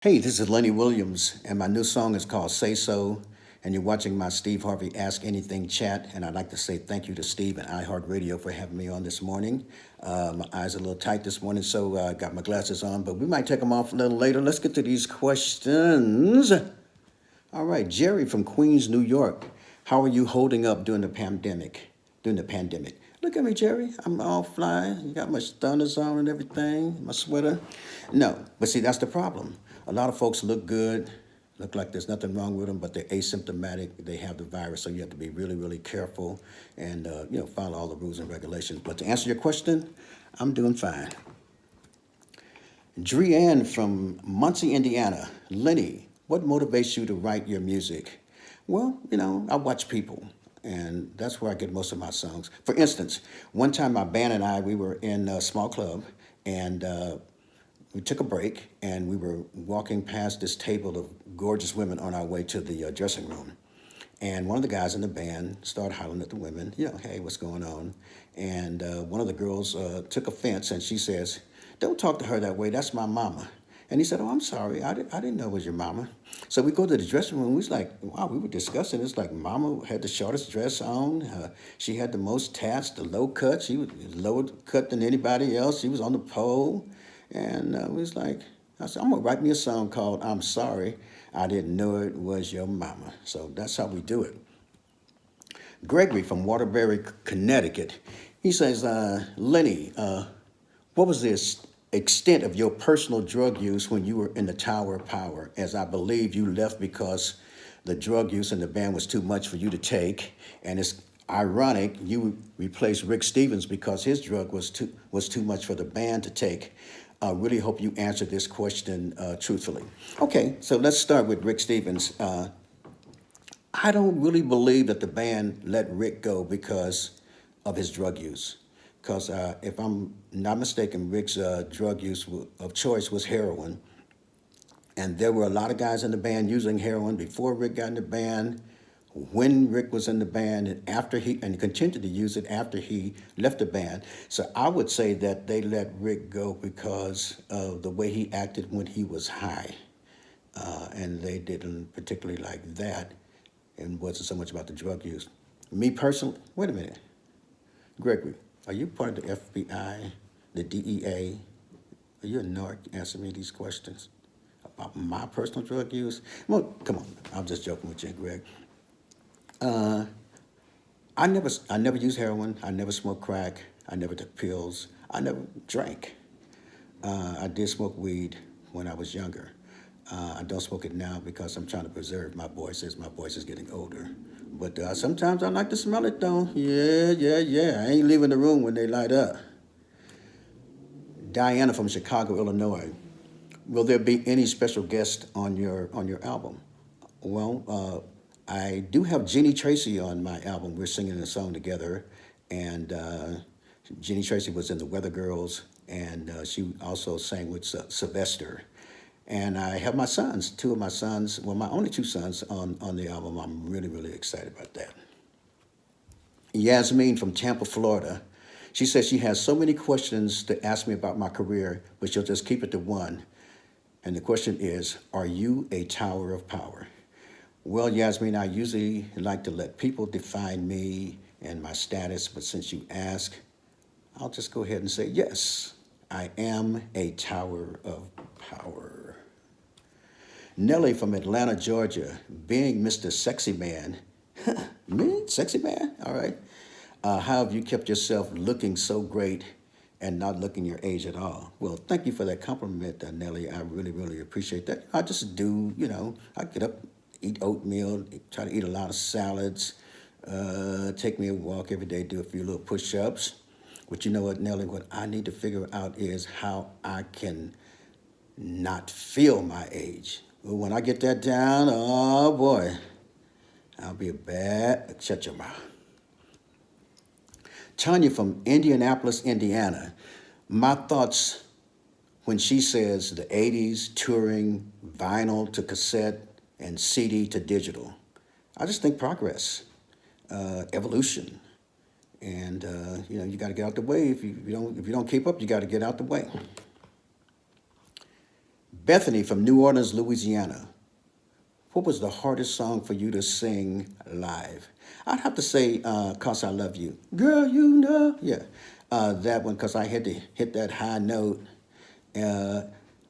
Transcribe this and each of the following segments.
Hey, this is Lenny Williams, and my new song is called Say So. And you're watching my Steve Harvey Ask Anything chat. And I'd like to say thank you to Steve and iHeart Radio for having me on this morning. My eyes are a little tight this morning, so I got my glasses on, but we might take them off a little later. Let's get to these questions. All right, Jerry from Queens, New York. How are you holding up during the pandemic? Look at me, Jerry. I'm all fly. You got my stunners on and everything, my sweater. No, but see, that's the problem. A lot of folks look good, look like there's nothing wrong with them, but they're asymptomatic. They have the virus, so you have to be really, really careful and follow all the rules and regulations. But to answer your question, I'm doing fine. Drianne from Muncie, Indiana. Lenny, what motivates you to write your music? Well, I watch people, and that's where I get most of my songs. For instance, one time my band and we were in a small club, and we took a break, and we were walking past this table of gorgeous women on our way to the dressing room. And one of the guys in the band started hollering at the women, hey, what's going on? And one of the girls took offense and she says, don't talk to her that way, that's my mama. And he said, oh, I'm sorry, I didn't know it was your mama. So we go to the dressing room, we was like, wow, we were discussing, it's like mama had the shortest dress on, she had the most tats, the low cut, she was lower cut than anybody else, she was on the pole. And we was like, I said, I'm gonna write me a song called I'm Sorry I Didn't Know It Was Your Mama. So that's how we do it. Gregory from Waterbury, Connecticut. He says, Lenny, what was the extent of your personal drug use when you were in the Tower of Power? As I believe you left because the drug use in the band was too much for you to take. And it's ironic you replaced Rick Stevens because his drug was too much for the band to take. I really hope you answered this question truthfully. Okay, so let's start with Rick Stevens. I don't really believe that the band let Rick go because of his drug use. Because if I'm not mistaken, Rick's drug use of choice was heroin. And there were a lot of guys in the band using heroin before Rick got in the band, when Rick was in the band, and after and continued to use it after he left the band. So I would say that they let Rick go because of the way he acted when he was high. And they didn't particularly like that and wasn't so much about the drug use. Me personally, wait a minute. Gregory, are you part of the FBI, the DEA? Are you a narc answering me these questions about my personal drug use? Well, come on, I'm just joking with you, Greg. I never used heroin. I never smoked crack. I never took pills. I never drank. I did smoke weed when I was younger. I don't smoke it now because I'm trying to preserve my voice as my voice is getting older. But sometimes I like to smell it though. Yeah, yeah, yeah. I ain't leaving the room when they light up. Diana from Chicago, Illinois. Will there be any special guest on your album? Well, I do have Jeannie Tracy on my album. We're singing a song together, and Jeannie Tracy was in the Weather Girls, and she also sang with Sylvester. And I have my sons, two of my sons, well, my only two sons on the album. I'm really, really excited about that. Yasmin from Tampa, Florida. She says she has so many questions to ask me about my career, but she'll just keep it to one. And the question is, are you a tower of power? Well, Yasmin, I usually like to let people define me and my status, but since you ask, I'll just go ahead and say yes, I am a tower of power. Nellie from Atlanta, Georgia, being Mr. Sexy Man. Me? Sexy Man? All right. How have you kept yourself looking so great and not looking your age at all? Well, thank you for that compliment, Nellie. I really, really appreciate that. I just do, I get up, eat oatmeal, try to eat a lot of salads, take me a walk every day, do a few little push-ups. But you know what, Nellie, what I need to figure out is how I can not feel my age. Well, when I get that down, oh boy, I'll be a bad, shut your mouth. Tanya from Indianapolis, Indiana. My thoughts when she says the 80s, touring, vinyl to cassette, and CD to digital. I just think progress, evolution, and you got to get out the way. If you don't keep up, you got to get out the way. Bethany from New Orleans, Louisiana. What was the hardest song for you to sing live? I'd have to say, "Cause I Love You." Girl, you know. Yeah. That one, because I had to hit that high note. Uh,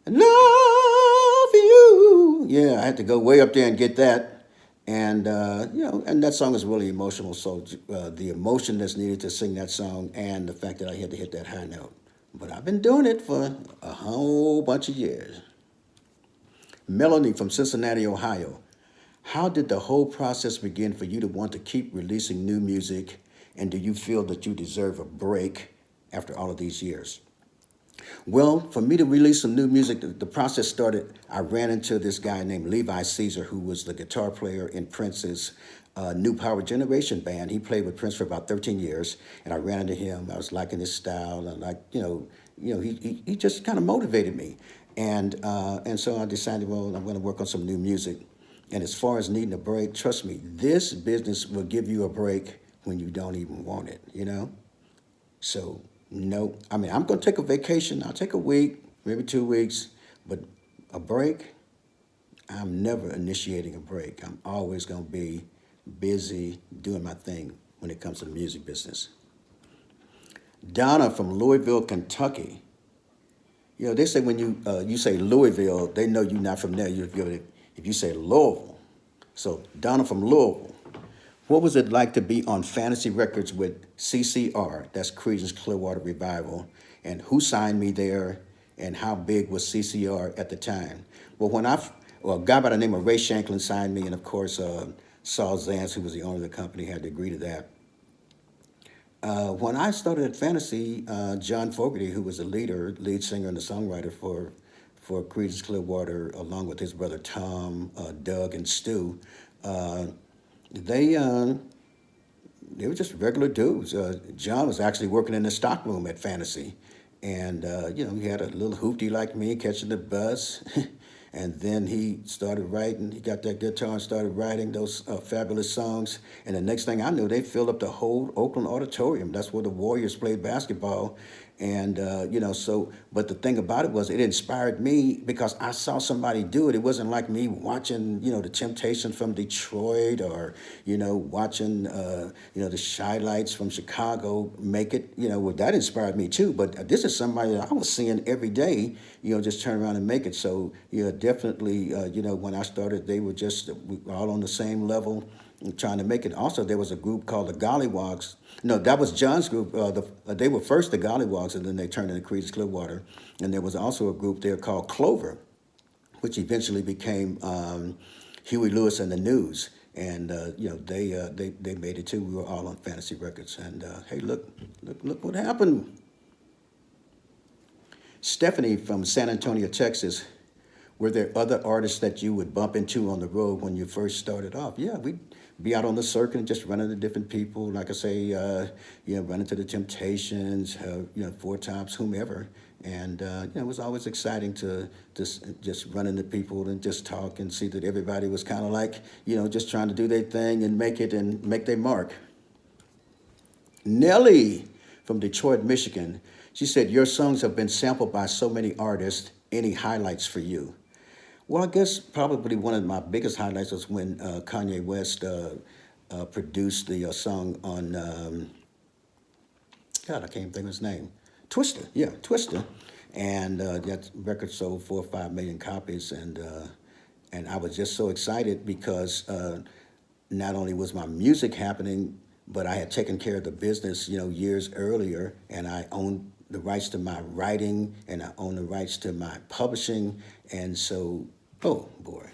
Love you. Yeah, I had to go way up there and get that. And, and that song is really emotional. So the emotion that's needed to sing that song and the fact that I had to hit that high note. But I've been doing it for a whole bunch of years. Melanie from Cincinnati, Ohio. How did the whole process begin for you to want to keep releasing new music? And do you feel that you deserve a break after all of these years? Well, for me to release some new music, the process started. I ran into this guy named Levi Caesar, who was the guitar player in Prince's New Power Generation band. He played with Prince for about 13 years, and I ran into him. I was liking his style, and he just kind of motivated me, and so I decided, well, I'm going to work on some new music. And as far as needing a break, trust me, this business will give you a break when you don't even want it, So, no, I mean, I'm going to take a vacation. I'll take a week, maybe 2 weeks, but a break, I'm never initiating a break. I'm always going to be busy doing my thing when it comes to the music business. Donna from Louisville, Kentucky. They say when you say Louisville, they know you're not from there. If you say Louisville. So Donna from Louisville. What was it like to be on Fantasy Records with CCR? That's Creedence Clearwater Revival. And who signed me there? And how big was CCR at the time? Well, a guy by the name of Ray Shanklin signed me, and of course, Saul Zaentz, who was the owner of the company, had to agree to that. When I started at Fantasy, John Fogerty, who was the lead singer and the songwriter for Creedence Clearwater, along with his brother Tom, Doug, and Stu, they were just regular dudes. John was actually working in the stockroom at Fantasy, and he had a little hoopty like me catching the bus, and then he started writing. He got that guitar and started writing those fabulous songs. And the next thing I knew, they filled up the whole Oakland Auditorium. That's where the Warriors played basketball. And, but the thing about it was it inspired me because I saw somebody do it. It wasn't like me watching, the Temptations from Detroit or, watching, the Shy Lights from Chicago make it. Well, that inspired me too. But this is somebody that I was seeing every day, just turn around and make it. So, definitely, when I started, they were just all on the same level trying to make it. Also, there was a group called the Gollywogs. No, that was John's group. They were first the Gollywogs, and then they turned into Creedence Clearwater. And there was also a group there called Clover, which eventually became Huey Lewis and the News. And they made it too. We were all on Fantasy Records. And hey, look what happened. Stephanie from San Antonio, Texas. Were there other artists that you would bump into on the road when you first started off? Yeah, we'd be out on the circuit and just run into different people. Like I say, run into the Temptations, Four Tops, whomever. And, it was always exciting to just run into people and just talk and see that everybody was kind of like, just trying to do their thing and make it and make their mark. Nellie from Detroit, Michigan. She said, your songs have been sampled by so many artists. Any highlights for you? Well, I guess probably one of my biggest highlights was when Kanye West produced the song on, God, I can't think of his name. Twister, yeah, Twister. And that record sold 4 or 5 million copies. And I was just so excited because not only was my music happening, but I had taken care of the business, years earlier, and I owned the rights to my writing, and I own the rights to my publishing, and so, oh boy,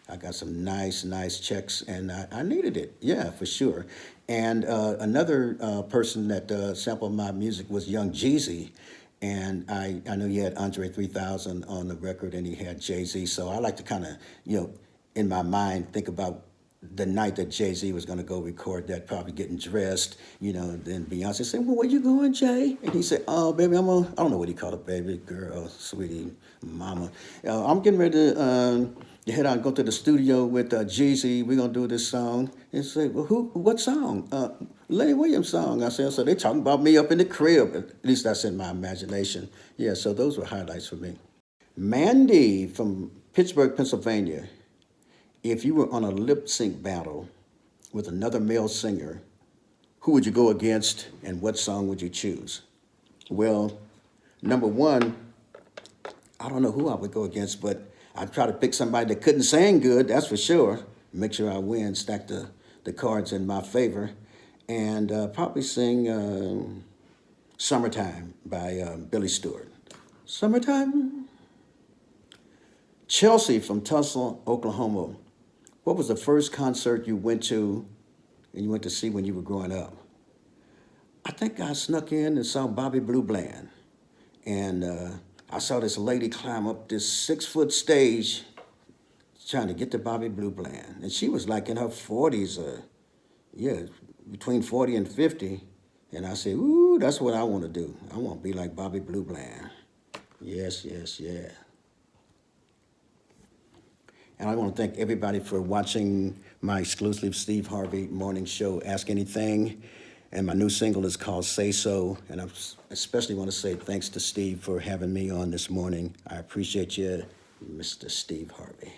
I got some nice checks, and I needed it, yeah, for sure. And another person that sampled my music was Young Jeezy, and I know he had Andre 3000 on the record, and he had Jay-Z, so I like to kind of, in my mind, think about the night that Jay-Z was going to go record that, probably getting dressed, and then Beyonce said, well, where you going, Jay? And he said, oh, baby, I don't know what he called it, baby, girl, sweetie, mama. I'm getting ready to head out and go to the studio with Jeezy. We're going to do this song. And he said, well, what song? Lenny Williams song. I said, so they talking about me up in the crib. At least that's in my imagination. Yeah, so those were highlights for me. Mandy from Pittsburgh, Pennsylvania. If you were on a lip sync battle with another male singer, who would you go against and what song would you choose? Well, number one, I don't know who I would go against, but I'd try to pick somebody that couldn't sing good, that's for sure. Make sure I win, stack the cards in my favor, and probably sing Summertime by Billy Stewart. Summertime. Chelsea from Tulsa, Oklahoma. What was the first concert you went to and you went to see when you were growing up? I think I snuck in and saw Bobby Blue Bland. And I saw this lady climb up this 6-foot stage trying to get to Bobby Blue Bland. And she was like in her 40s, between 40 and 50. And I said, ooh, that's what I want to do. I want to be like Bobby Blue Bland. Yes, yes, yeah. And I want to thank everybody for watching my exclusive Steve Harvey Morning Show, Ask Anything. And my new single is called Say So. And I especially want to say thanks to Steve for having me on this morning. I appreciate you, Mr. Steve Harvey.